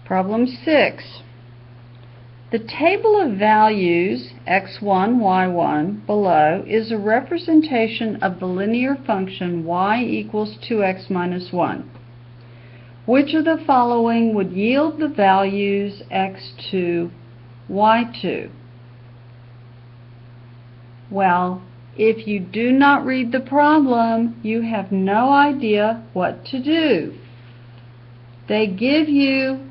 Problem 6. The table of values x1, y1 below is a representation of the linear function y equals 2x minus 1. Which of the following would yield the values x2, y2? Well, if you do not read the problem, you have no idea what to do. They give you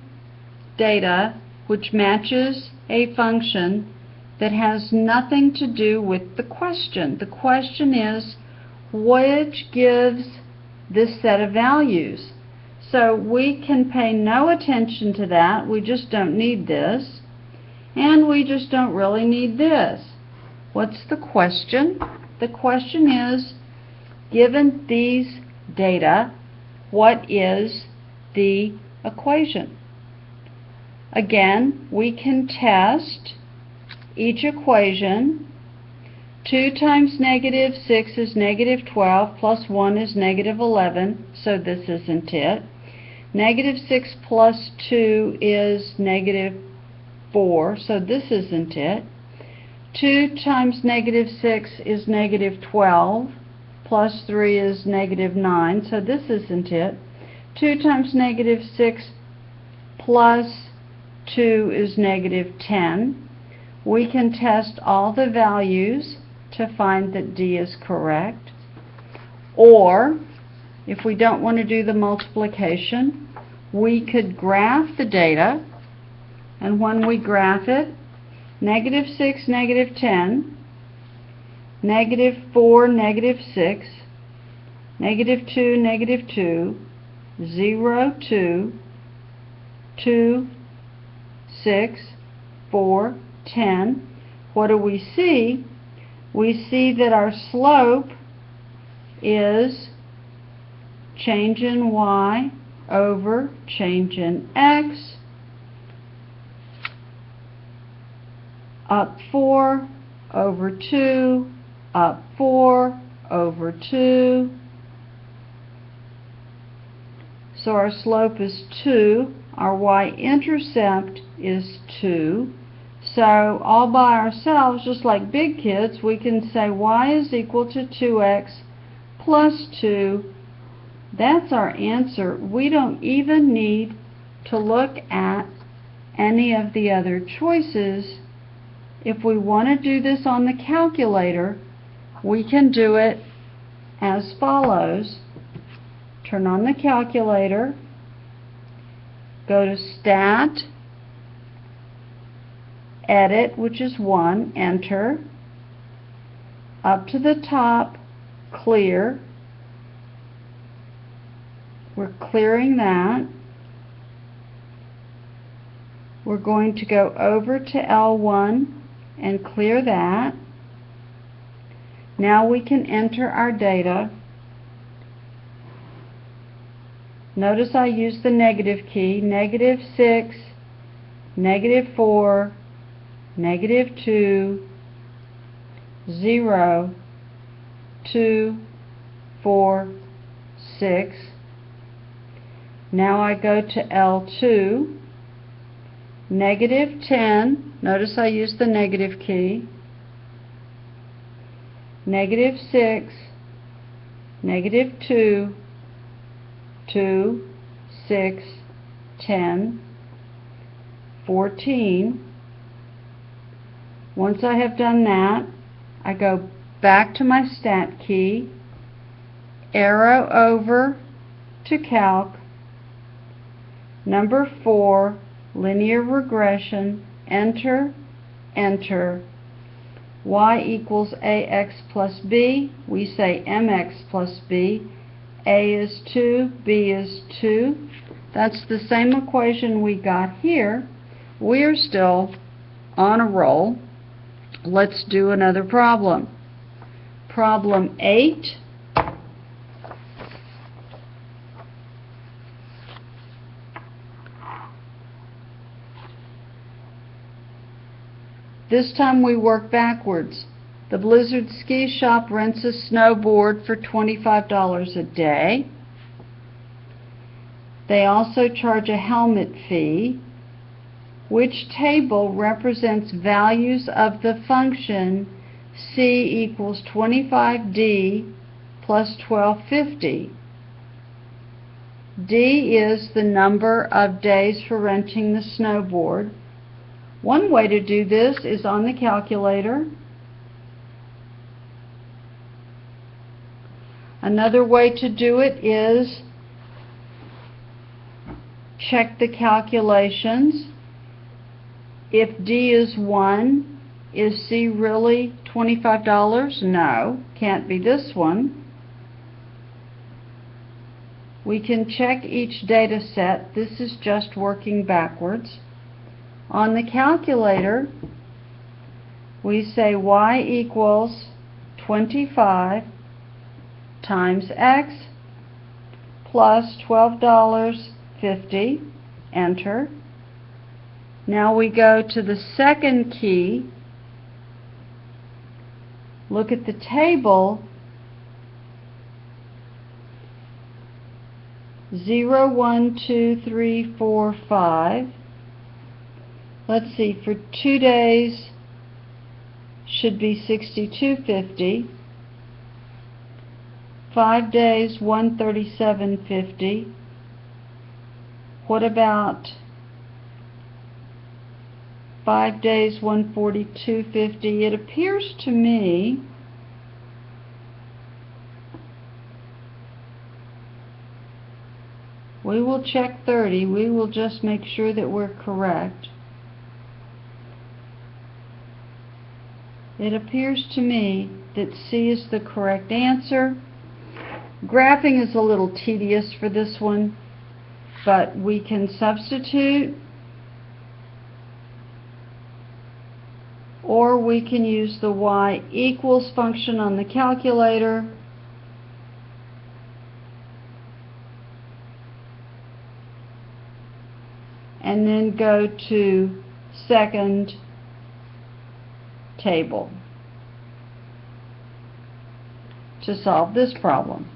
data which matches a function that has nothing to do with the question. The question is, which gives this set of values? So we can pay no attention to that. We just don't need this. And we just don't really need this. What's the question? The question is, given these data, what is the equation? Again, we can test each equation. 2 times negative 6 is negative 12, plus 1 is negative 11, so this isn't it. Negative 6 plus 2 is negative 4, so this isn't it. 2 times negative 6 is negative 12, plus 3 is negative 9, so this isn't it. 2 times negative 6 plus 2 is negative 10. We can test all the values to find that D is correct. Or, if we don't want to do the multiplication, we could graph the data, and when we graph it, negative 6, negative 10, negative 4, negative 6, negative 2, negative 2, 0, 2, 2, 6, 4, 10. What do we see? We see that our slope is change in y over change in x, up 4 over 2, up 4 over 2. So our slope is 2. Our y-intercept is 2. So all by ourselves, just like big kids, we can say y is equal to 2x plus 2. That's our answer. We don't even need to look at any of the other choices. If we want to do this on the calculator, we can do it as follows. Turn on the calculator. Go to Stat, Edit, which is 1, Enter. Up to the top, Clear. We're clearing that. We're going to go over to L1 and clear that. Now we can enter our data. Notice I use the negative key. Negative 6, negative 4, negative 2, 0, 2, 4, 6. Now I go to L2. Negative 10. Notice I use the negative key. Negative 6, negative 2, 2, 6, 10, 14. Once I have done that, I go back to my Stat key, arrow over to Calc, number 4, linear regression, enter, enter. Y equals ax plus b. We say mx plus b. A is 2, B is 2. That's the same equation we got here. We are still on a roll. Let's do another problem. Problem 8. This time we work backwards. The Blizzard Ski Shop rents a snowboard for $25 a day. They also charge a helmet fee. Which table represents values of the function c equals 25d plus 1250? D is the number of days for renting the snowboard. One way to do this is on the calculator. Another way to do it is check the calculations. If D is 1, is C really $25? No, can't be this one. We can check each data set. This is just working backwards. On the calculator, we say y equals 25 times x plus $12.50. Enter. Now we go to the second key. Look at the table. 0, 1, 2, 3, 4, 5. Let's see, for 2 days should be $62.50. 5 days, $137.50. What about 5 days, $142.50? It appears to me we will check 30. We will just make sure that we're correct. It appears to me that C is the correct answer. Graphing is a little tedious for this one, but we can substitute, or we can use the y equals function on the calculator. And then go to second table to solve this problem.